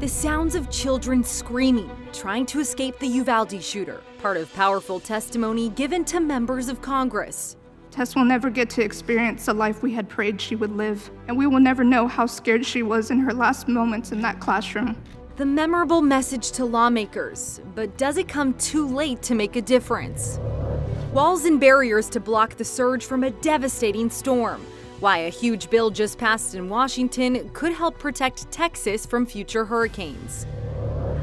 The sounds of children screaming, trying to escape the Uvalde shooter, part of powerful testimony given to members of Congress. Tess will never get to experience the life we had prayed she would live, and we will never know how scared she was in her last moments in that classroom. The memorable message to lawmakers, but does it come too late to make a difference? Walls and barriers to block the surge from a devastating storm. Why a huge bill just passed in Washington could help protect Texas from future hurricanes.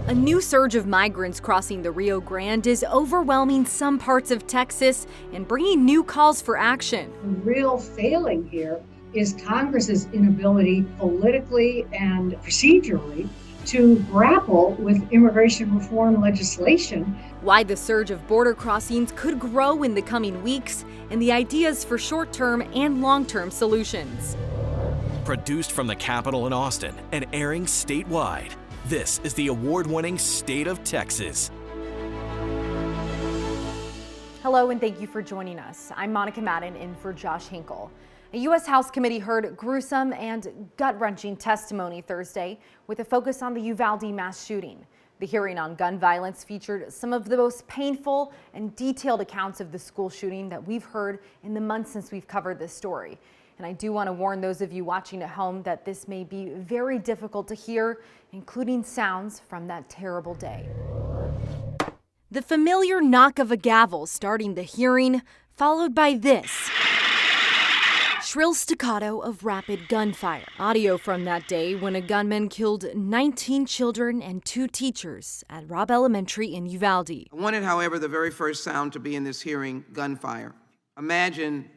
A new surge of migrants crossing the Rio Grande is overwhelming some parts of Texas and bringing new calls for action. The real failing here is Congress's inability politically and procedurally to grapple with immigration reform legislation. Why the surge of border crossings could grow in the coming weeks, and the ideas for short-term and long-term solutions. Produced from the Capitol in Austin and airing statewide, this is the award-winning State of Texas. Hello, and thank you for joining us. I'm Monica Madden in for Josh Hinkle. A U.S. House committee heard gruesome and gut-wrenching testimony Thursday with a focus on the Uvalde mass shooting. The hearing on gun violence featured some of the most painful and detailed accounts of the school shooting that we've heard in the months since we've covered this story. And I do want to warn those of you watching at home that this may be very difficult to hear, including sounds from that terrible day. The familiar knock of a gavel starting the hearing, followed by this. Shrill staccato of rapid gunfire. Audio from that day when a gunman killed 19 children and 2 teachers at Robb Elementary in Uvalde. I wanted, however, the very first sound to be in this hearing, gunfire. Imagine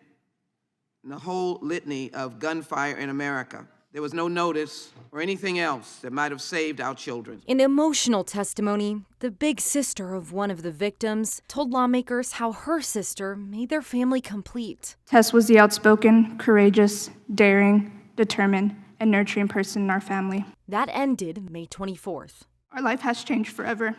the whole litany of gunfire in America. There was no notice or anything else that might have saved our children. In emotional testimony, the big sister of one of the victims told lawmakers how her sister made their family complete. Tess was the outspoken, courageous, daring, determined, and nurturing person in our family. That ended May 24th. Our life has changed forever.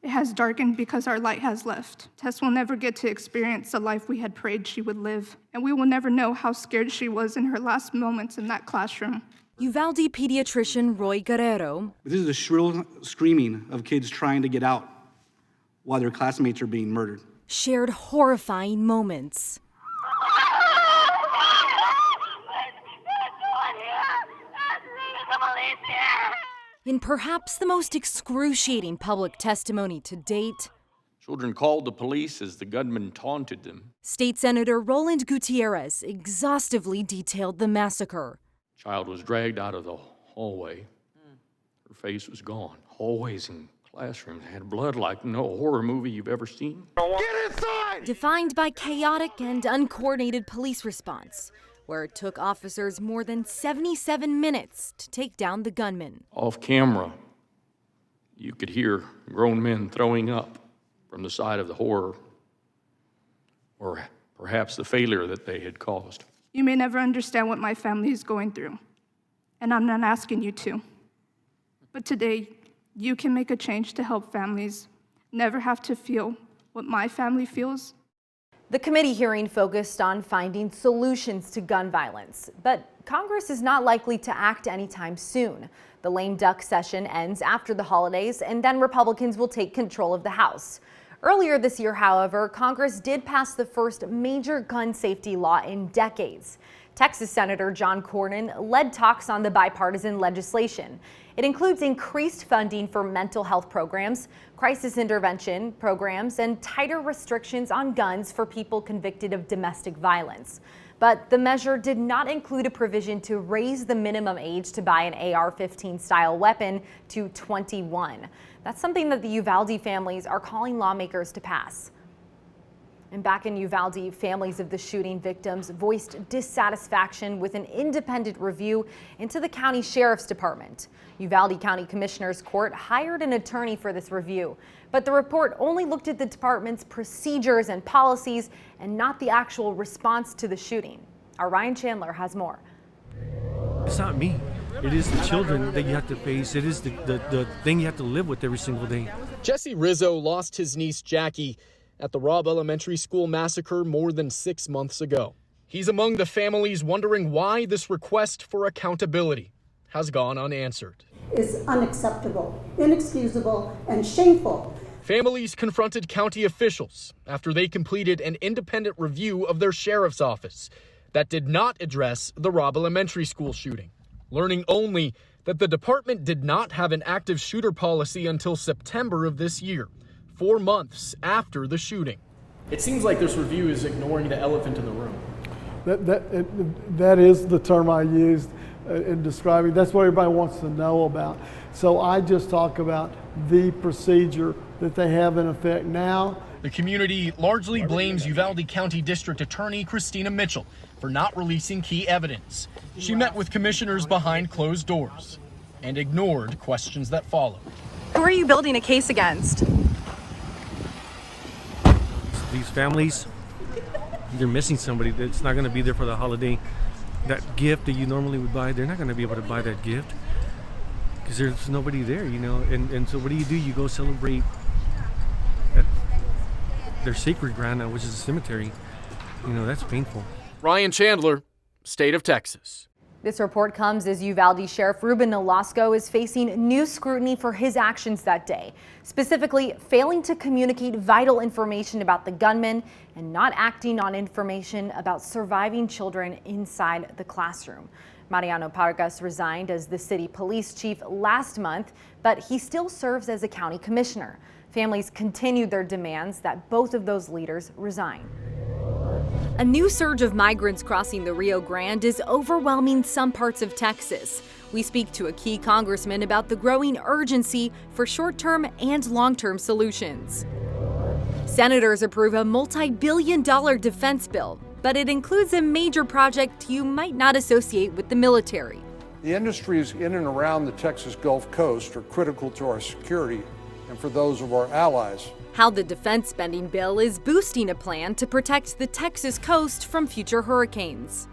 It has darkened because our light has left. Tess will never get to experience the life we had prayed she would live, and we will never know how scared she was in her last moments in that classroom. Uvalde pediatrician Roy Guerrero. This is the shrill screaming of kids trying to get out while their classmates are being murdered. Shared horrifying moments. In perhaps the most excruciating public testimony to date, children called the police as the gunman taunted them. State Senator Roland Gutierrez exhaustively detailed the massacre. Child was dragged out of the hallway. Her face was gone. Hallways and classrooms had blood like no horror movie you've ever seen. Get inside! Defined by chaotic and uncoordinated police response, where it took officers more than 77 minutes to take down the gunman. Off camera, you could hear grown men throwing up from the side of the horror, or perhaps the failure that they had caused. You may never understand what my family is going through, and I'm not asking you to. But today, you can make a change to help families never have to feel what my family feels. The committee hearing focused on finding solutions to gun violence, but Congress is not likely to act anytime soon. The lame duck session ends after the holidays, and then Republicans will take control of the House. Earlier this year, however, Congress did pass the first major gun safety law in decades. Texas Senator John Cornyn led talks on the bipartisan legislation. It includes increased funding for mental health programs, crisis intervention programs, and tighter restrictions on guns for people convicted of domestic violence. But the measure did not include a provision to raise the minimum age to buy an AR-15 style weapon to 21. That's something that the Uvalde families are calling lawmakers to pass. And back in Uvalde, families of the shooting victims voiced dissatisfaction with an independent review into the county sheriff's department. Uvalde County Commissioner's Court hired an attorney for this review, but the report only looked at the department's procedures and policies and not the actual response to the shooting. Our Ryan Chandler has more. It's not me. It is the children that you have to face. It is the thing you have to live with every single day. Jesse Rizzo lost his niece Jackie at the Robb Elementary School massacre more than 6 months ago. He's among the families wondering why this request for accountability has gone unanswered. is unacceptable, inexcusable, and shameful. Families confronted county officials after they completed an independent review of their sheriff's office that did not address the Robb Elementary School shooting, learning only that the department did not have an active shooter policy until September of this year, 4 months after the shooting. It seems like this review is ignoring the elephant in the room. That is the term I used in describing. That's what everybody wants to know about. So I just talk about the procedure that they have in effect now. The community largely blames Uvalde County District Attorney Christina Mitchell for not releasing key evidence. She met with commissioners behind closed doors and ignored questions that followed. Who are you building a case against? These families, they're missing somebody that's not going to be there for the holiday. That gift that you normally would buy, they're not going to be able to buy that gift because there's nobody there, you know. And so what do? You go celebrate at their sacred ground now, which is a cemetery. You know, that's painful. Ryan Chandler, State of Texas. This report comes as Uvalde Sheriff Ruben Nolasco is facing new scrutiny for his actions that day, specifically failing to communicate vital information about the gunman and not acting on information about surviving children inside the classroom. Mariano Pargas resigned as the city police chief last month, but he still serves as a county commissioner. Families continued their demands that both of those leaders resign. A new surge of migrants crossing the Rio Grande is overwhelming some parts of Texas. We speak to a key congressman about the growing urgency for short-term and long-term solutions. Senators approve a multi-billion-dollar defense bill, but it includes a major project you might not associate with the military. The industries in and around the Texas Gulf Coast are critical to our security and for those of our allies. How the defense spending bill is boosting a plan to protect the Texas coast from future hurricanes.